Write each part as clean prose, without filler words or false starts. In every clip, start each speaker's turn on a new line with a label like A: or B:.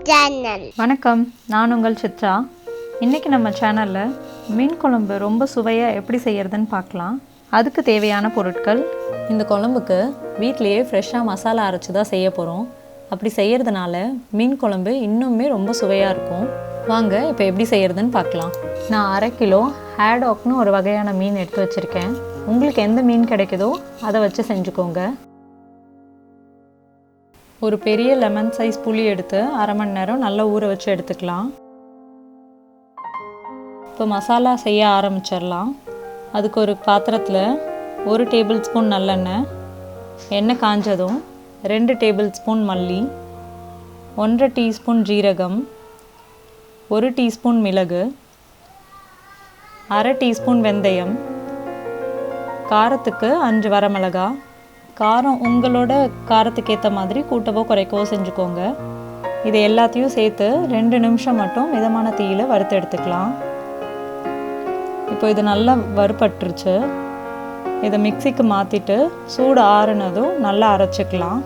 A: Channel.
B: வணக்கம், நான் உங்கள் சித்ரா. இன்றைக்கி நம்ம சேனலில் மீன் குழம்பு ரொம்ப சுவையாக எப்படி செய்கிறதுன்னு பார்க்கலாம். அதுக்கு தேவையான பொருட்கள். இந்த குழம்புக்கு வீட்டிலையே ஃப்ரெஷ்ஷாக மசாலா அரைச்சி தான் செய்ய போகிறோம். அப்படி செய்கிறதுனால மீன் குழம்பு இன்னுமே ரொம்ப சுவையாக இருக்கும். வாங்க இப்போ எப்படி செய்கிறதுன்னு பார்க்கலாம். நான் 1/2 கிலோ ஹேடாக்னு ஒரு வகையான மீன் எடுத்து வச்சுருக்கேன். உங்களுக்கு எந்த மீன் கிடைக்குதோ அதை வச்சு செஞ்சுக்கோங்க. ஒரு பெரிய லெமன் சைஸ் புளி எடுத்து 1/2 மணி நேரம் நல்லா ஊற வச்சு எடுத்துக்கலாம். இப்போ மசாலா செய்ய ஆரம்பிச்சிடலாம். அதுக்கு ஒரு பாத்திரத்தில் 1 டேபிள் ஸ்பூன் நல்லெண்ணெய், எண்ணெய் காஞ்சதும் 2 டேபிள் ஸ்பூன் மல்லி, 1/2 டீஸ்பூன் ஜீரகம், 1 டீஸ்பூன் மிளகு, 1/2 டீஸ்பூன் வெந்தயம், காரத்துக்கு 5 வரமிளகா. காரம் உங்களோட காரத்துக்கு ஏற்ற மாதிரி கூட்டவோ குறைக்கவோ செஞ்சுக்கோங்க. இது எல்லாத்தையும் சேர்த்து 2 நிமிஷம் மட்டும் மிதமான தீயில் வறுத்து எடுத்துக்கலாம். இப்போ இது நல்லா வறுபட்டுருச்சு. இதை மிக்சிக்கு மாற்றிட்டு சூடு ஆறுனதும் நல்லா அரைச்சிக்கலாம்.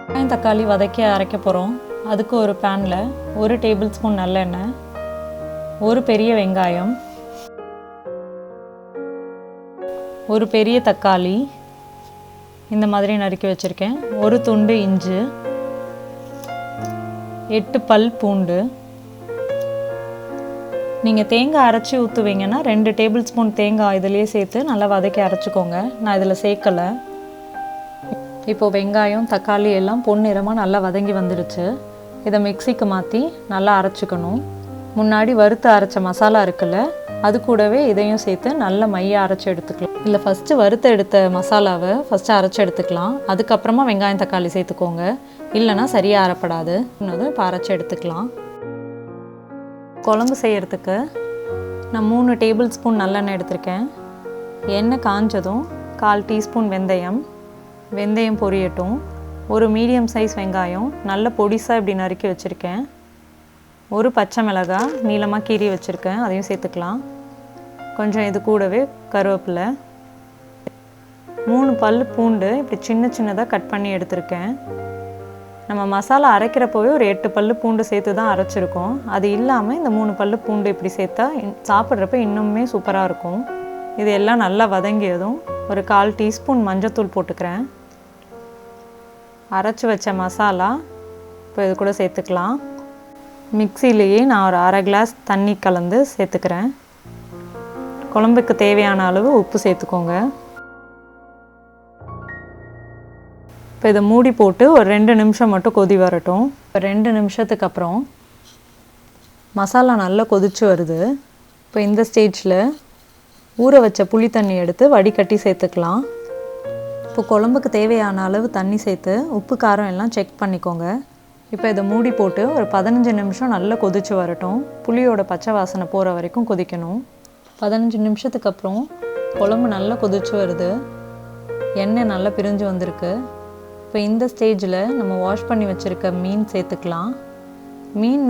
B: வெங்காயம் தக்காளி வதக்கி அரைக்க போகிறோம். அதுக்கு ஒரு பேனில் 1 டேபிள் ஸ்பூன் நல்லெண்ணெய், 1 பெரிய வெங்காயம், 1 பெரிய தக்காளி இந்த மாதிரி நறுக்கி வச்சுருக்கேன், 1 துண்டு இஞ்சி, 8 பல் பூண்டு. நீங்கள் தேங்காய் அரைச்சி ஊற்றுவீங்கன்னா 2 டேபிள் ஸ்பூன் தேங்காய் இதிலேயே சேர்த்து நல்லா வதக்கி அரைச்சிக்கோங்க. நான் இதில் சேர்க்கலை. இப்போது வெங்காயம் தக்காளி எல்லாம் பொன்னிறமாக நல்லா வதங்கி வந்துடுச்சு. இதை மிக்சிக்கு மாற்றி நல்லா அரைச்சிக்கணும். முன்னாடி வறுத்து அரைச்ச மசாலா இருக்குல்ல, அது கூடவே இதையும் சேர்த்து நல்ல மையாக அரைச்சி எடுத்துக்கலாம். இல்லை, ஃபஸ்ட்டு வறுத்து எடுத்த மசாலாவை ஃபஸ்ட்டு அரைச்சி எடுத்துக்கலாம். அதுக்கப்புறமா வெங்காயம் தக்காளி சேர்த்துக்கோங்க. இல்லைனா சரியாக அரைப்படாது. இன்னும் இப்போ அரைச்சி எடுத்துக்கலாம். குழம்பு செய்கிறதுக்கு நான் 3 டேபிள் ஸ்பூன் நல்லெண்ணெய் எடுத்திருக்கேன். எண்ணெய் காஞ்சதும் 1/4 டீஸ்பூன் வெந்தயம் பொரியட்டும். 1 மீடியம் சைஸ் வெங்காயம் நல்ல பொடிசாக இப்படி நறுக்கி வச்சுருக்கேன். 1 பச்சை மிளகாய் நீளமாக கீறி வச்சுருக்கேன், அதையும் சேர்த்துக்கலாம். கொஞ்சம் இது கூடவே கருவேப்பிலை, 3 பல் பூண்டு இப்படி சின்ன சின்னதாக கட் பண்ணி எடுத்திருக்கேன். நம்ம மசாலா அரைக்கிறப்போவே ஒரு 8 பல் பூண்டு சேர்த்து தான் அரைச்சிருக்கோம். அது இல்லாமல் இந்த 3 பல் பூண்டு இப்படி சேர்த்தா சாப்பிட்றப்ப இன்னுமே சூப்பராக இருக்கும். இது எல்லாம் நல்லா வதங்கியதும் ஒரு 1/4 டீஸ்பூன் மஞ்சத்தூள் போட்டுக்கிறேன். அரைச்சி வச்ச மசாலா இப்போ இது கூட சேர்த்துக்கலாம். மிக்சிலேயே நான் ஒரு 1/2 கிளாஸ் தண்ணி கலந்து சேர்த்துக்கிறேன். குழம்புக்கு தேவையான அளவு உப்பு சேர்த்துக்கோங்க. இப்போ இதை மூடி போட்டு ஒரு 2 நிமிஷம் மட்டும் கொதி வரட்டும். இப்போ 2 நிமிஷத்துக்கு அப்புறம் மசாலா நல்லா கொதிச்சு வருது. இப்போ இந்த ஸ்டேஜில் ஊற வச்ச புளி தண்ணி எடுத்து வடிகட்டி சேர்த்துக்கலாம். இப்போ குழம்புக்கு தேவையான அளவு தண்ணி சேர்த்து உப்பு காரம் எல்லாம் செக் பண்ணிக்கோங்க. இப்போ இதை மூடி போட்டு ஒரு 15 நிமிஷம் நல்லா கொதிச்சு வரட்டும். புளியோட பச்சை வாசனை போகிற வரைக்கும் கொதிக்கணும். 15 நிமிஷத்துக்கு அப்புறம் குழம்பு நல்லா கொதிச்சு வருது. எண்ணெய் நல்லா பிரிஞ்சு வந்திருக்கு. இப்போ இந்த ஸ்டேஜில் நம்ம வாஷ் பண்ணி வச்சுருக்க மீன் சேர்த்துக்கலாம். மீன்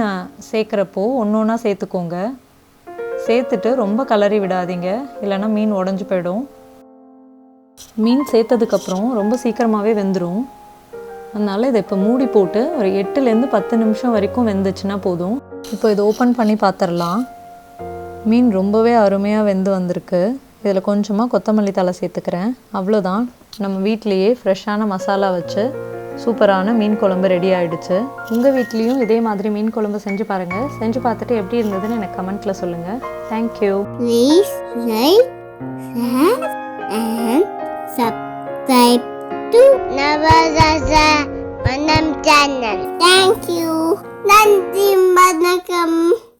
B: சேர்க்குறப்போ ஒன்று ஒன்றா சேர்த்துக்கோங்க. சேர்த்துட்டு ரொம்ப கலரி விடாதீங்க, இல்லைன்னா மீன் உடஞ்சி போயிடும். மீன் சேர்த்ததுக்கப்புறம் ரொம்ப சீக்கிரமாகவே வெந்துடும். அதனால் இதை இப்போ மூடி போட்டு ஒரு 8லேருந்து 10 நிமிஷம் வரைக்கும் வெந்துச்சுன்னா போதும். இப்போ இதை ஓப்பன் பண்ணி பார்த்துடலாம். மீன் ரொம்பவே அருமையாக வெந்து வந்திருக்கு. இதில் கொஞ்சமாக கொத்தமல்லி தழை சேர்த்துக்கிறேன். அவ்வளோதான், நம்ம வீட்டிலையே ஃப்ரெஷ்ஷான மசாலா வச்சு சூப்பரான மீன் குழம்பு ரெடி ஆகிடுச்சு. உங்கள் வீட்லேயும் இதே மாதிரி மீன் குழம்பு செஞ்சு பாருங்கள். செஞ்சு பார்த்துட்டு எப்படி இருந்ததுன்னு எனக்கு கமெண்ட்டில் சொல்லுங்கள். Thank you.
A: Please like, share and subscribe to Navarasa Manam channel. Thank you. நன்றி. வணக்கம்.